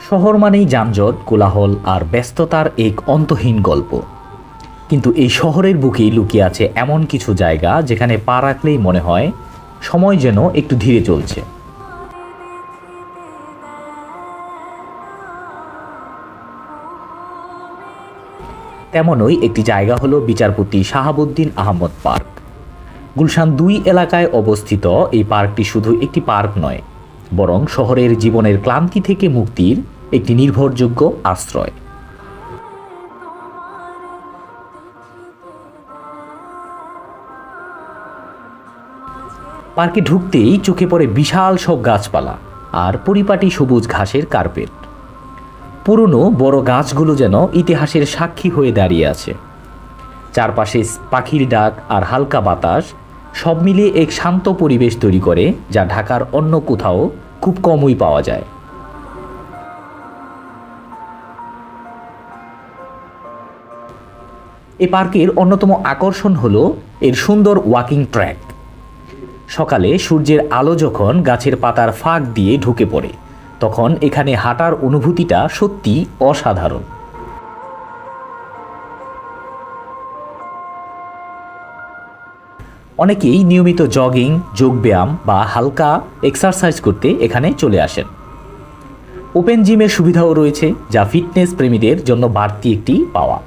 শহর মানেই যানজট, কোলাহল আর ব্যস্ততার এক অন্তহীন গল্প। কিন্তু এই শহরের বুকেই লুকিয়ে আছে এমন কিছু জায়গা যেখানে পা রাখলেই মনে হয় সময় যেন একটু ধীরে চলছে। তেমনই একটি জায়গা হলো বিচারপতি শাহাবুদ্দিন আহমদ পার্ক। গুলশান 2 এলাকায় অবস্থিত এই পার্কটি শুধু একটি পার্ক নয়, বরং শহরের জীবনের ক্লান্তি থেকে মুক্তির একটি নির্ভরযোগ্য আশ্রয়। পার্কে ঢুকতেই চোখে পড়ে বিশাল সব গাছপালা আর পরিপাটি সবুজ ঘাসের কার্পেট। পুরনো বড় গাছগুলো যেন ইতিহাসের সাক্ষী হয়ে দাঁড়িয়ে আছে। চারপাশে পাখির ডাক আর হালকা বাতাস সব মিলিয়ে এক শান্ত পরিবেশ তৈরি করে, যা ঢাকার অন্য কোথাও খুব কমই পাওয়া যায়। এই পার্কের অন্যতম আকর্ষণ হলো এর সুন্দর ওয়াকিং ট্র্যাক। সকালে সূর্যের আলো যখন গাছের পাতার ফাঁক দিয়ে ঢুকে পড়ে, তখন এখানে হাঁটার অনুভূতিটা সত্যি অসাধারণ। অনেকেই নিয়মিত জগিং, যোগব্যায়াম বা হালকা এক্সারসাইজ করতে এখানে চলে আসেন। ওপেন জিমের সুবিধাও রয়েছে, যা ফিটনেস প্রেমীদের জন্য বাড়তি একটি পাওয়া।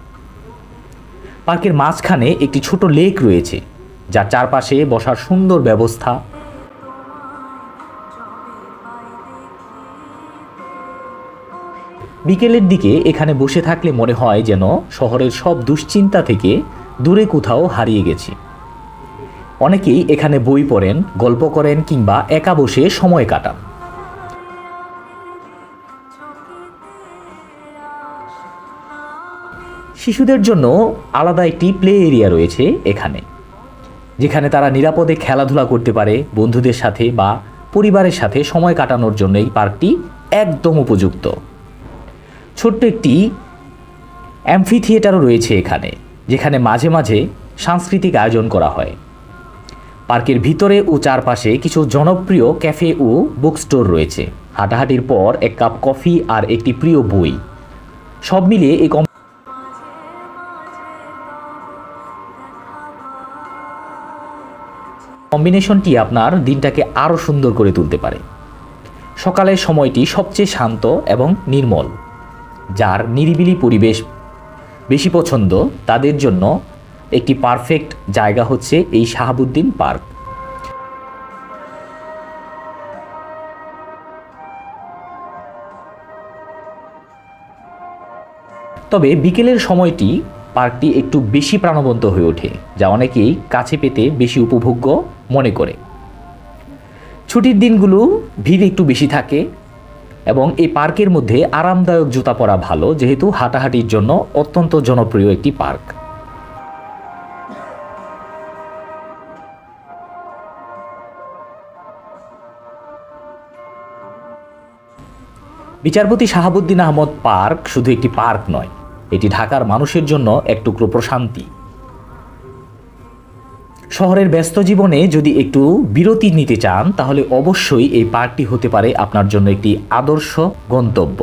পার্কের মাঝখানে একটি ছোট লেক রয়েছে, যার চারপাশে বসার সুন্দর ব্যবস্থা। বিকেলের দিকে এখানে বসে থাকলে মনে হয় যেন শহরের সব দুশ্চিন্তা থেকে দূরে কোথাও হারিয়ে গেছি। অনেকেই এখানে বই পড়েন, গল্প করেন কিংবা একা বসে সময় কাটান। শিশুদের জন্য আলাদা একটি প্লে এরিয়া রয়েছে এখানে, যেখানে তারা নিরাপদে খেলাধুলা করতে পারে। বন্ধুদের সাথে বা পরিবারের সাথে সময় কাটানোর জন্য এই পার্কটি একদম উপযুক্ত। ছোট্ট একটি অ্যাম্ফি থিয়েটারও রয়েছে এখানে, যেখানে মাঝে মাঝে সাংস্কৃতিক আয়োজন করা হয়। পার্কের ভিতরে ও চারপাশে কিছু জনপ্রিয় ক্যাফে ও বুক স্টোর রয়েছে। হাঁটাহাঁটির পর এক কাপ কফি আর একটি প্রিয় বই, সব মিলিয়ে এই কম্বিনেশনটি আপনার দিনটাকে আরও সুন্দর করে তুলতে পারে। সকালের সময়টি সবচেয়ে শান্ত এবং নির্মল। যার নিরিবিলি পরিবেশ বেশি পছন্দ, তাদের জন্য একটি পারফেক্ট জায়গা হচ্ছে এই শাহাবুদ্দিন পার্ক। তবে বিকেলের সময়টি পার্কটি একটু বেশি প্রাণবন্ত হয়ে ওঠে, যা অনেকেই কাছে পেতে বেশি উপভোগ্য মনে করে। ছুটির দিনগুলো ভিড় একটু বেশি থাকে এবং এই পার্কের মধ্যে আরামদায়ক জুতা পরা ভালো, যেহেতু হাঁটাহাঁটির জন্য অত্যন্ত জনপ্রিয় একটি পার্ক। বিচারপতি শাহাবুদ্দিন আহমদ পার্ক শুধু একটি পার্ক নয়, এটি ঢাকার মানুষের জন্য এক টুকরো প্রশান্তি। শহরের ব্যস্ত জীবনে যদি একটু বিরতি নিতে চান, তাহলে অবশ্যই এই পার্কটি হতে পারে আপনার জন্য একটি আদর্শ গন্তব্য।